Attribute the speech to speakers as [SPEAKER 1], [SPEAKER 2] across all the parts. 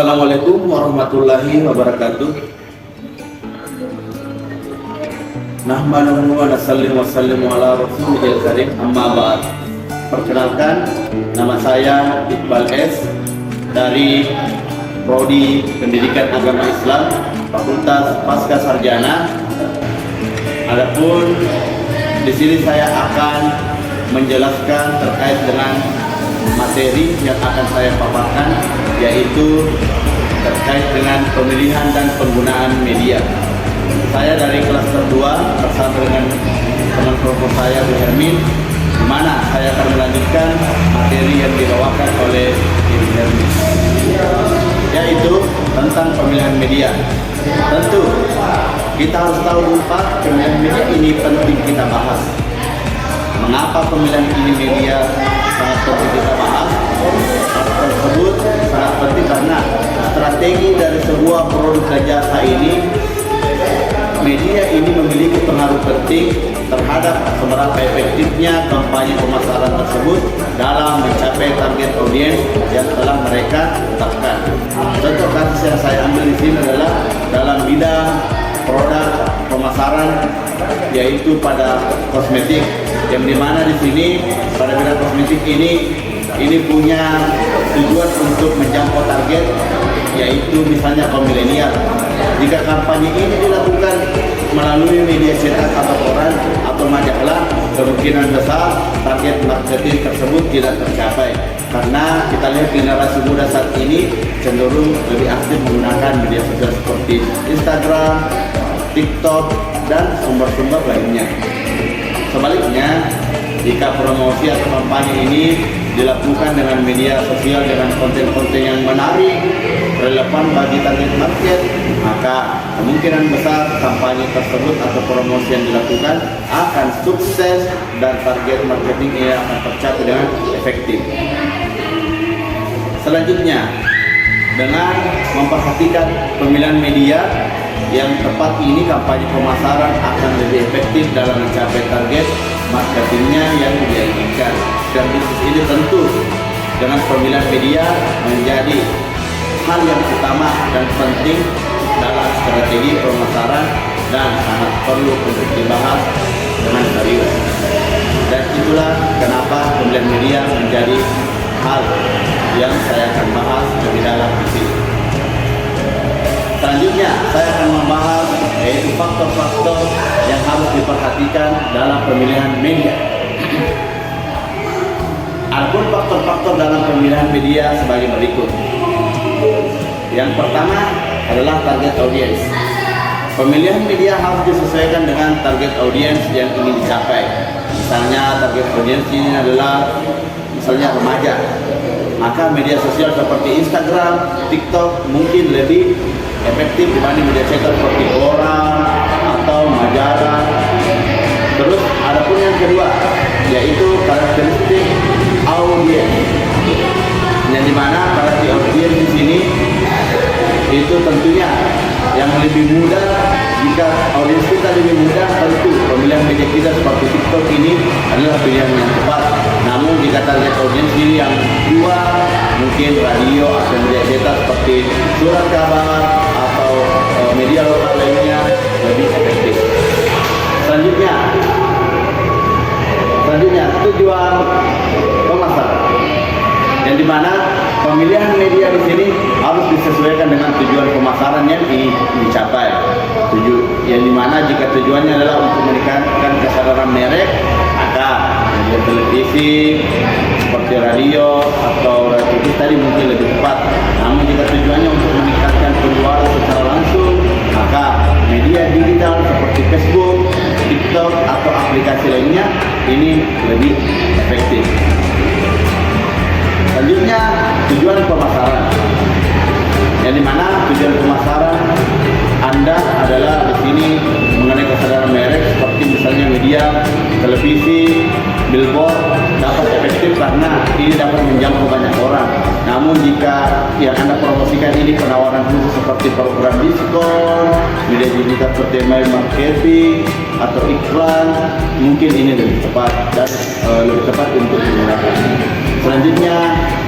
[SPEAKER 1] Assalamualaikum warahmatullahi wabarakatuh. Nahmaduhu wa nusallimu wa sallimu ala rasulil karim, amma ba'd. Perkenalkan, nama saya Iqbal S dari Prodi Pendidikan Agama Islam Fakultas Pasca Sarjana. Adapun di sini saya akan menjelaskan terkait dengan materi yang akan saya paparkan, yaitu terkait dengan pemilihan dan penggunaan media. Saya dari kelas kedua bersama dengan teman kelompok saya Bu Hermin, di mana saya akan melanjutkan materi yang dibawakan oleh Ibu Hermin, yaitu tentang pemilihan media. Tentu kita harus tahu dulu Pak, pemilihan media ini penting kita bahas. Mengapa pemilihan ini media sangat penting kita bahas? Hal tersebut sangat penting karena strategi dari sebuah produk dan jasa ini, media ini memiliki pengaruh penting terhadap seberapa efektifnya kampanye pemasaran tersebut dalam mencapai target audiens yang telah mereka tetapkan. Contoh kasus yang saya ambil di sini adalah dalam bidang produk pemasaran, yaitu pada kosmetik, yang dimana di sini pada bidang kosmetik ini punya tujuan untuk menjangkau target, yaitu misalnya kaum milenial. Jika kampanye ini dilakukan melalui media cetak atau koran atau majalah, kemungkinan besar target marketing tersebut tidak tercapai, karena kita lihat generasi muda saat ini cenderung lebih aktif menggunakan media sosial seperti Instagram, TikTok, dan sumber-sumber lainnya. Sebaliknya, jika promosi atau kampanye ini dilakukan dengan media sosial dengan konten-konten yang menarik, relevan bagi target market, maka kemungkinan besar kampanye tersebut atau promosi yang dilakukan akan sukses dan target marketing ini akan tercapai dengan efektif. Selanjutnya, dengan memperhatikan pemilihan media yang tepat ini, kampanye pemasaran akan lebih efektif dalam mencapai target marketingnya yang diinginkan. Dan bisnis ini tentu dengan pemilihan media menjadi hal yang utama dan penting dalam strategi pemasaran dan sangat perlu untuk dibahas dengan serius. Dan itulah kenapa pemilihan media menjadi hal yang saya akan bahas lebih dalam di sini. Selanjutnya, saya akan membahas yaitu faktor-faktor yang harus diperhatikan dalam pemilihan media. Adapun faktor-faktor dalam pemilihan media sebagai berikut. Yang pertama adalah target audiens. Pemilihan media harus disesuaikan dengan target audiens yang ingin dicapai. Misalnya target audiens ini adalah misalnya remaja, maka media sosial seperti Instagram, TikTok mungkin lebih efektif dibanding media cetak seperti koran atau majalah. Terus adapun yang kedua, yaitu karakteristik audiens, yang dimana karakteristik audiens di sini itu tentunya yang lebih mudah. Jika audiens kita lebih mudah, tentu pemilihan media kita seperti TikTok ini adalah pilihan yang tepat. Namun jika target audiens ini yang tua, mungkin radio atau media cetak seperti surat kabar atau media lokal lainnya lebih efektif. Selanjutnya tujuan pemasaran, yang dimana pemilihan media di sini harus disesuaikan dengan tujuan pemasaran yang ingin dicapai. Yang dimana jika tujuannya adalah untuk meningkatkan kesadaran merek, maka media televisi seperti radio atau radio tadi mungkin lebih tepat. Namun jika tujuannya untuk meningkatkan penjualan secara langsung, maka media digital seperti Facebook, TikTok atau aplikasi lainnya ini lebih efektif. Selanjutnya, tujuan pemasaran, yang dimana tujuan pemasaran Anda adalah di sini mengenai kesadaran merek, seperti misalnya media televisi, billboard dapat efektif karena ini dapat menjangkau banyak orang. Namun jika yang Anda promosikan ini penawaran khusus seperti program diskon, media digital seperti email marketing atau iklan, mungkin ini lebih tepat dan lebih tepat untuk digunakan. Selanjutnya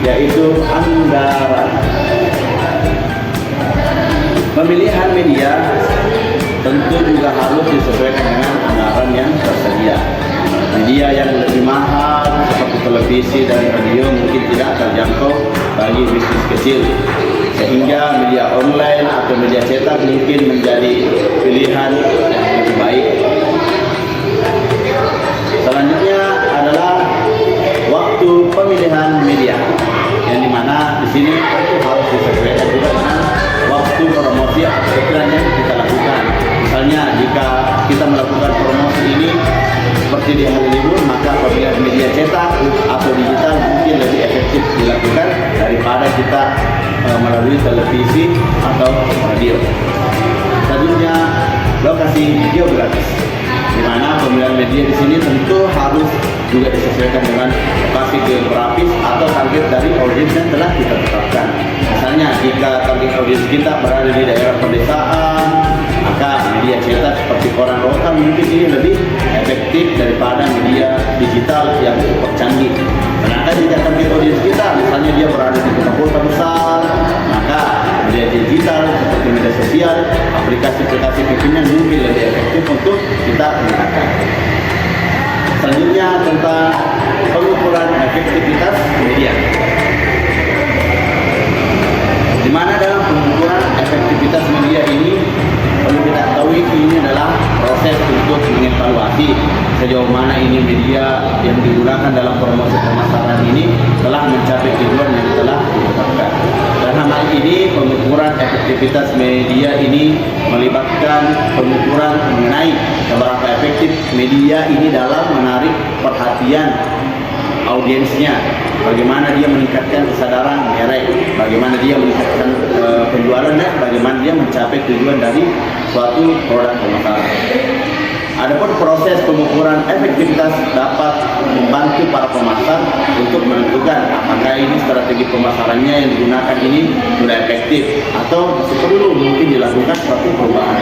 [SPEAKER 1] yaitu anggaran. Pemilihan media tentu juga harus disesuaikan dengan anggaran yang tersedia. Media yang lebih mahal seperti televisi dan radio mungkin tidak terjangkau bagi bisnis kecil, sehingga media online atau media cetak mungkin menjadi pilihan yang lebih baik. Selanjutnya adalah waktu pemilihan media, yang dimana di sini tentu harus disesuaikan juga dengan waktu promosi atau iklan yang kita lakukan. Misalnya jika kita melakukan promosi ini seperti di hari libur, maka pemilihan media cetak atau digital mungkin lebih efektif dilakukan daripada kita melalui televisi atau radio. Selanjutnya, lokasi geografis, di mana pemilihan media di sini tentu harus juga disesuaikan dengan lokasi geografis atau target dari audiens yang telah kita tetapkan. Misalnya jika target audiens kita berada di daerah pedesaan, maka media cetak seperti koran lokal mungkin ini lebih efektif daripada media digital yang cukup canggih. Sedangkan jika target audiens kita misalnya dia berada di kota-kota besar, maka media digital seperti media sosial, aplikasi-aplikasi pimpinan mungkin lebih efektif untuk kita gunakan. Selanjutnya tentang pengukuran efektivitas media, di mana dalam pengukuran efektivitas media ini perlu kita ketahui ini adalah proses untuk mengevaluasi sejauh mana ini media yang digunakan dalam promosi pemasaran ini telah mencapai tujuan yang telah ditetapkan. Dalam hal ini pengukuran efektivitas media ini melibatkan pengukuran mengenai seberapa efektif media ini dalam menarik perhatian audiensnya, bagaimana dia meningkatkan kesadaran merek, bagaimana dia meningkatkan penjualan, dan bagaimana dia mencapai tujuan dari suatu produk pemasaran. Adapun proses pengukuran efektivitas dapat membantu para pemasar untuk menentukan apakah ini strategi pemasarannya yang digunakan ini sudah efektif atau perlu mungkin dilakukan suatu perubahan.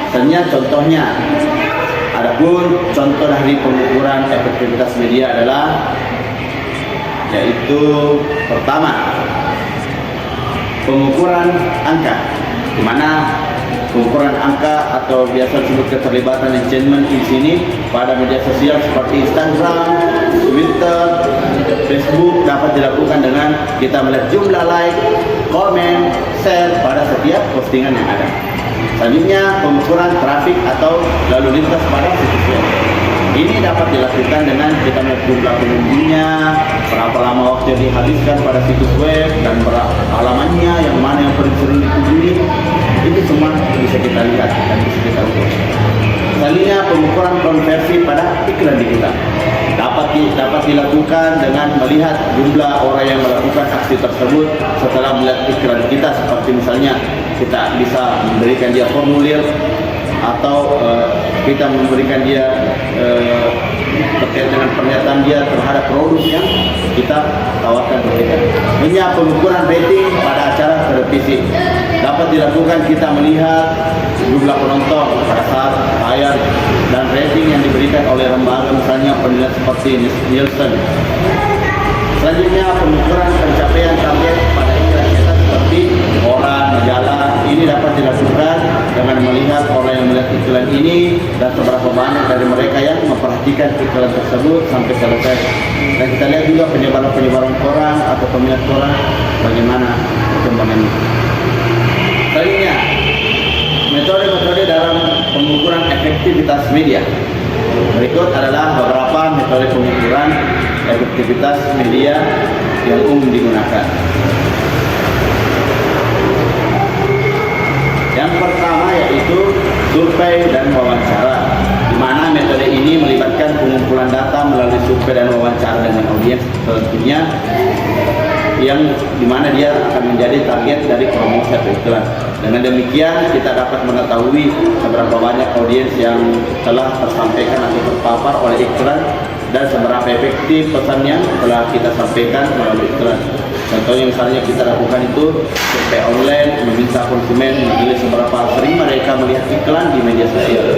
[SPEAKER 1] Misalnya contohnya, adapun contoh dari pengukuran efektivitas media adalah yaitu pertama, pengukuran angka, di mana pengukuran angka atau biasa disebut keterlibatan engagement di sini pada media sosial seperti Instagram, Twitter, Facebook dapat dilakukan dengan kita melihat jumlah like, komen, share pada setiap postingan yang ada. Selanjutnya, pengukuran trafik atau lalu lintas pada situs web. Ini dapat dilakukan dengan kita melihat jumlah pengunjungnya, berapa lama waktu yang dihabiskan pada situs web, dan berapa halamannya, yang mana yang paling sering dikunjungi. Itu semua bisa kita lihat dan bisa kita ukur. Selanjutnya, pengukuran konversi pada iklan digital dapat dilakukan dengan melihat jumlah orang yang melakukan aksi tersebut setelah melihat iklan kita, seperti misalnya kita bisa memberikan dia formulir atau kita memberikan dia terkait dengan pernyataan dia terhadap produk yang kita tawarkan ke kita. Ini pengukuran rating pada acara televisi dapat dilakukan kita melihat jumlah penonton pada saat tayang dan rating yang diberikan oleh lembaga misalnya penilaian seperti Nielsen. Selanjutnya, pengukuran pencapaian target pada iklan cetak seperti koran, majalah. Ini dapat dilakukan dengan melihat orang yang melihat iklan ini dan seberapa banyak dari mereka yang memperhatikan iklan tersebut sampai selesai. Dan kita lihat juga penyebaran koran atau peminat koran bagaimana perkembangannya. Selanjutnya, metode-metode dalam pengukuran efektivitas media. Berikut adalah beberapa metode pengukuran efektivitas media yang umum digunakan. Yang pertama yaitu survei dan wawancara, di mana metode ini melibatkan pengumpulan data melalui survei dan wawancara dengan audiens tentunya, yang dimana dia akan menjadi target dari promosi atau iklan. Dengan demikian kita dapat mengetahui seberapa banyak audiens yang telah tersampaikan atau terpapar oleh iklan dan seberapa efektif pesan yang telah kita sampaikan melalui iklan. Contohnya misalnya kita lakukan itu survei online, meminta konsumen menilai seberapa sering mereka melihat iklan di media sosial.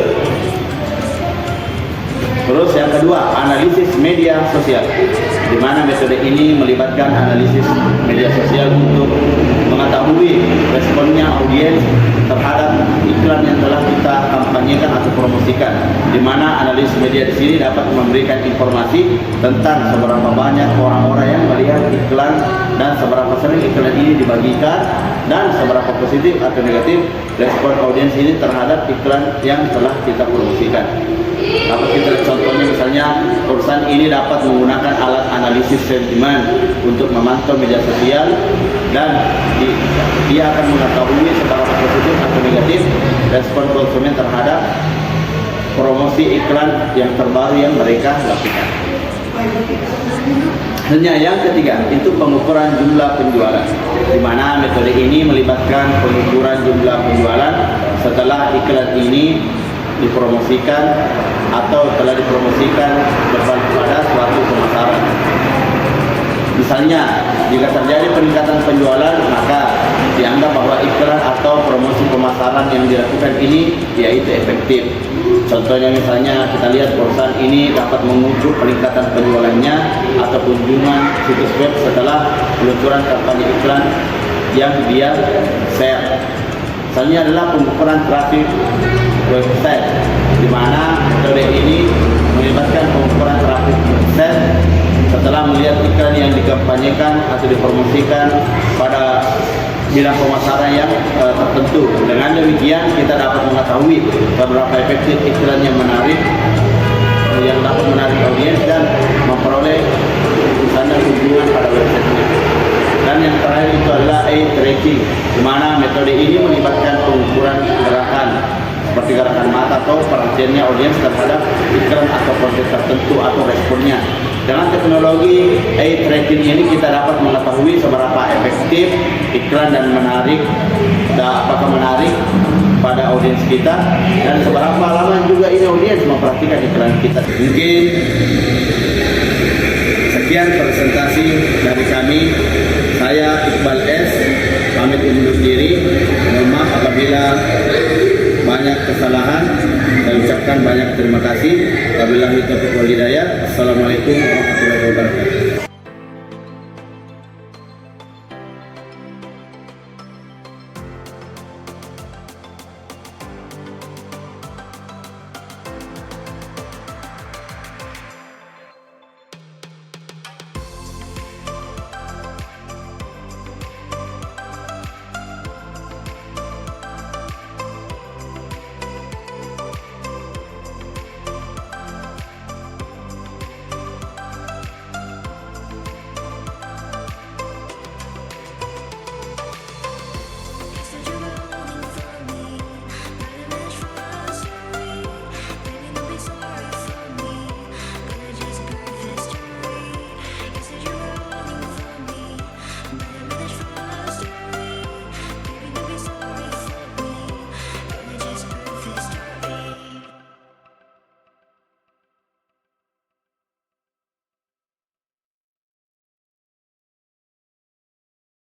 [SPEAKER 1] Terus yang kedua, analisis media sosial, di mana metode ini melibatkan analisis media sosial untuk mengetahui responnya audiens terhadap iklan yang telah kita kampanyekan atau promosikan, di mana analisis media di sini dapat memberikan informasi tentang seberapa banyak orang-orang yang melihat iklan dan seberapa sering iklan ini dibagikan dan seberapa positif atau negatif respon audiens ini terhadap iklan yang telah kita promosikan. Dapat kita lihat contohnya, misalnya perusahaan ini dapat menggunakan alat analisis sentimen untuk memantau media sosial dan dia akan mengetahui seberapa positif atau negatif respon konsumen terhadap promosi iklan yang terbaru yang mereka lakukan. Hanya yang ketiga, itu pengukuran jumlah penjualan, di mana metode ini melibatkan pengukuran jumlah penjualan setelah iklan ini dipromosikan atau telah dipromosikan kepada suatu pemasaran. Misalnya, jika terjadi peningkatan penjualan, maka dianggap bahwa iklan atau promosi pemasaran yang dilakukan ini yaitu efektif. Contohnya misalnya kita lihat perusahaan ini dapat mengukur peningkatan penjualannya atau kunjungan situs web setelah peluncuran kampanye iklan yang dia share. Misalnya adalah pengukuran traffic website, di mana metode ini melibatkan pengukuran traffic website setelah melihat iklan yang dikampanyekan atau dipromosikan pada bidang pemasaran yang tertentu. Dengan demikian kita dapat mengetahui seberapa efektif iklan yang menarik, yang dapat menarik audiens dan memperoleh misalnya kunjungan pada website-nya. Dan yang terakhir itu adalah eye tracking, di mana metode ini melibatkan pengukuran gerakan seperti gerakan mata atau perhatiannya audiens terhadap iklan atau konten tertentu atau responnya. Dengan teknologi eye tracking ini kita dapat mengetahui seberapa efektif iklan dan apakah menarik pada audiens kita dan seberapa lama juga ini audiens memperhatikan iklan kita. Mungkin sekian presentasi dari kami. Saya Iqbal S. pamit undur diri. Mohon maaf apabila banyak kesalahan. Saya ucapkan banyak terima kasih. Wabillahi taufiq wal hidayah. Assalamualaikum warahmatullahi wabarakatuh.